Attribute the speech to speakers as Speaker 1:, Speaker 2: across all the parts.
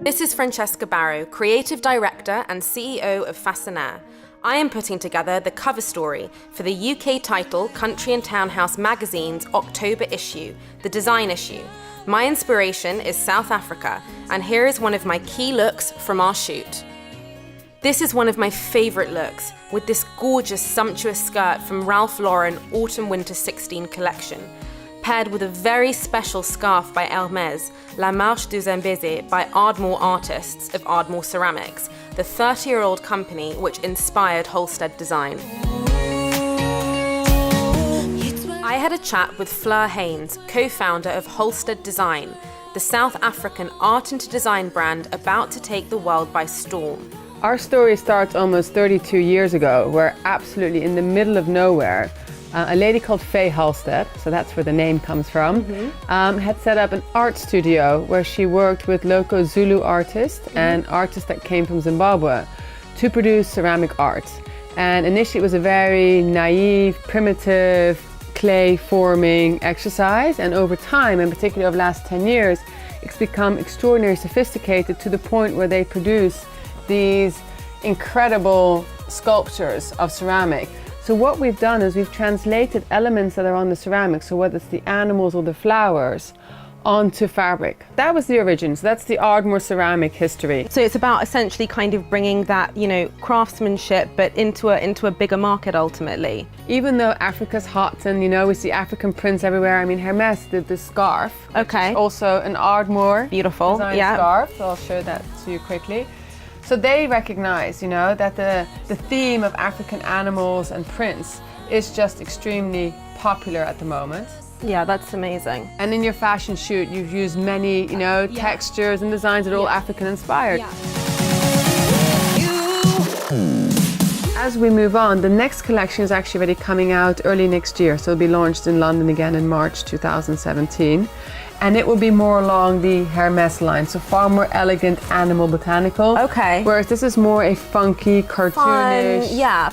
Speaker 1: This is Francesca Barrow, Creative Director and CEO of Fascinaire. I am putting together the cover story for the UK title Country and Townhouse magazine's October issue, the design issue. My inspiration is South Africa, and here is one of my key looks from our shoot. This is one of my favourite looks, with this gorgeous, sumptuous skirt from Ralph Lauren Autumn-Winter 16 collection, paired with a very special scarf by Hermès, La Marche du Zambezi by Ardmore Artists of Ardmore Ceramics, the 30-year-old company which inspired Halstead design. I had a chat with Fleur Haynes, co-founder of Halstead Design, the South African art and design brand about to take the world by storm.
Speaker 2: Our story starts almost 32 years ago, where absolutely in the middle of nowhere, a lady called Faye Halstead, so that's where the name comes from, had set up an art studio where she worked with local Zulu artists and artists that came from Zimbabwe to produce ceramic art. And initially it was a very naive, primitive, clay forming exercise, and over time, and particularly over the last 10 years, it's become extraordinarily sophisticated to the point where they produce these incredible sculptures of ceramic. So what we've done is we've translated elements that are on the ceramic, so whether it's the animals or the flowers, onto fabric. That was the origin, so that's the Ardmore ceramic history.
Speaker 1: So it's about essentially kind of bringing that, craftsmanship, but into a bigger market ultimately.
Speaker 2: Even though Africa's hot and, we see African prints everywhere, I mean, Hermès did this scarf.
Speaker 1: Okay.
Speaker 2: Also an Ardmore
Speaker 1: beautiful
Speaker 2: scarf, so I'll show that to you quickly. So they recognize, that the theme of African animals and prints is just extremely popular at the moment.
Speaker 1: Yeah, that's amazing.
Speaker 2: And in your fashion shoot, you've used many, textures and designs that are all African inspired.
Speaker 1: Yeah.
Speaker 2: As we move on, the next collection is actually already coming out early next year. So it'll be launched in London again in March 2017. And it will be more along the Hermès line, so far more elegant, animal, botanical.
Speaker 1: Okay.
Speaker 2: Whereas this is more a funky, cartoonish,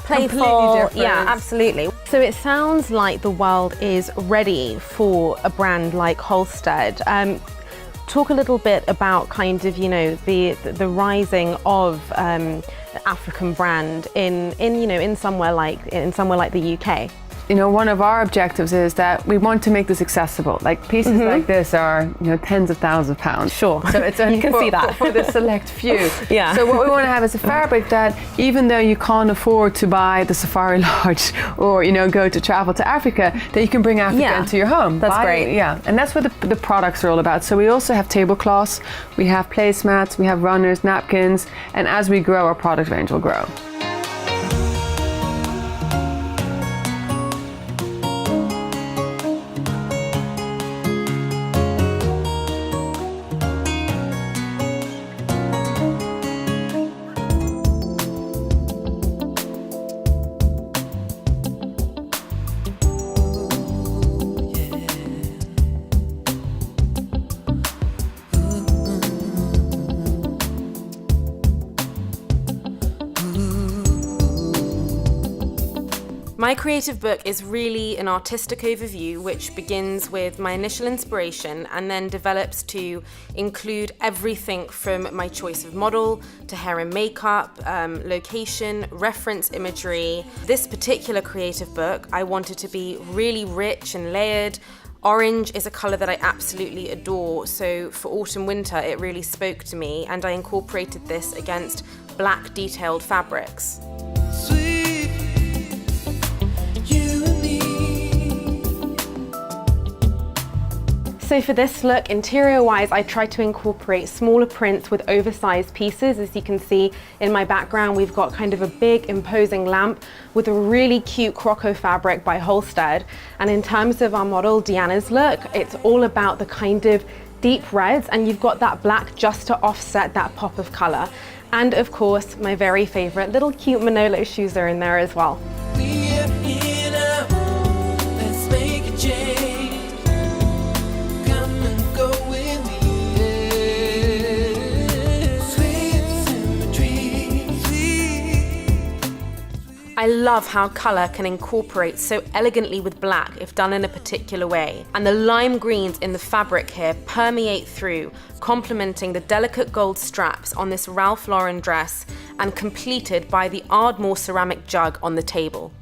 Speaker 1: playful.
Speaker 2: completely different.
Speaker 1: Yeah, absolutely. So it sounds like the world is ready for a brand like Halstead. Talk a little bit about kind of, the rising of the African brand in somewhere like the UK.
Speaker 2: One of our objectives is that we want to make this accessible. Like pieces like this are, tens of thousands of pounds.
Speaker 1: Sure.
Speaker 2: So it's only for the select few.
Speaker 1: Yeah.
Speaker 2: So what we want to have is a fabric that, even though you can't afford to buy the Safari Lodge or, go to travel to Africa, that you can bring Africa into your home.
Speaker 1: That's great.
Speaker 2: Yeah. And that's what the products are all about. So we also have tablecloths, we have placemats, we have runners, napkins, and as we grow, our product range will grow.
Speaker 1: My creative book is really an artistic overview which begins with my initial inspiration and then develops to include everything from my choice of model to hair and makeup, location, reference imagery. This particular creative book I wanted to be really rich and layered. Orange is a colour that I absolutely adore, so for autumn-winter it really spoke to me, and I incorporated this against black detailed fabrics. So for this look, interior-wise, I tried to incorporate smaller prints with oversized pieces. As you can see in my background, we've got kind of a big imposing lamp with a really cute croco fabric by Halstead. And in terms of our model, Deanna's look, it's all about the kind of deep reds, and you've got that black just to offset that pop of color. And of course, my very favorite little cute Manolo shoes are in there as well. I love how colour can incorporate so elegantly with black if done in a particular way. And the lime greens in the fabric here permeate through, complementing the delicate gold straps on this Ralph Lauren dress and completed by the Ardmore ceramic jug on the table.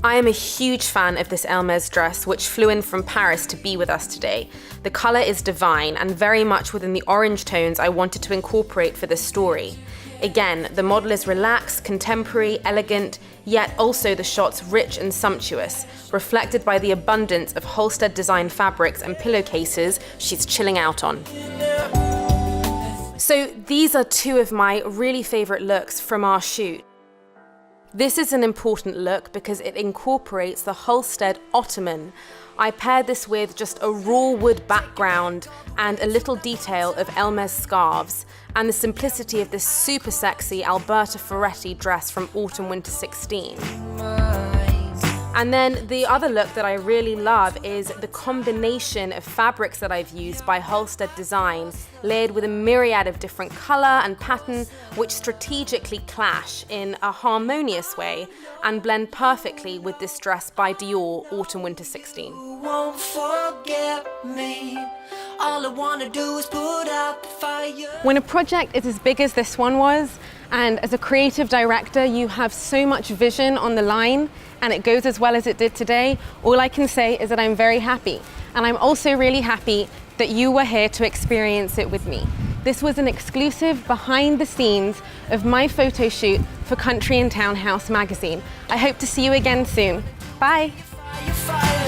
Speaker 1: I am a huge fan of this Hermès dress, which flew in from Paris to be with us today. The colour is divine and very much within the orange tones I wanted to incorporate for this story. Again, the model is relaxed, contemporary, elegant, yet also the shots rich and sumptuous, reflected by the abundance of Halstead design fabrics and pillowcases she's chilling out on. So these are two of my really favourite looks from our shoot. This is an important look because it incorporates the Halstead ottoman. I paired this with just a raw wood background and a little detail of Hermès scarves, and the simplicity of this super sexy Alberta Ferretti dress from Autumn/Winter 16. And then the other look that I really love is the combination of fabrics that I've used by Halstead Design, layered with a myriad of different colour and pattern, which strategically clash in a harmonious way and blend perfectly with this dress by Dior Autumn/Winter 16.
Speaker 3: Won't forget me. All I wanna do is put out the fire.
Speaker 1: When a project is as big as this one was, and as a creative director you have so much vision on the line, and it goes as well as it did today, all I can say is that I'm very happy. And I'm also really happy that you were here to experience it with me. This was an exclusive behind the scenes of my photo shoot for Country and Townhouse magazine. I hope to see you again soon. Bye.
Speaker 3: Fire, fire.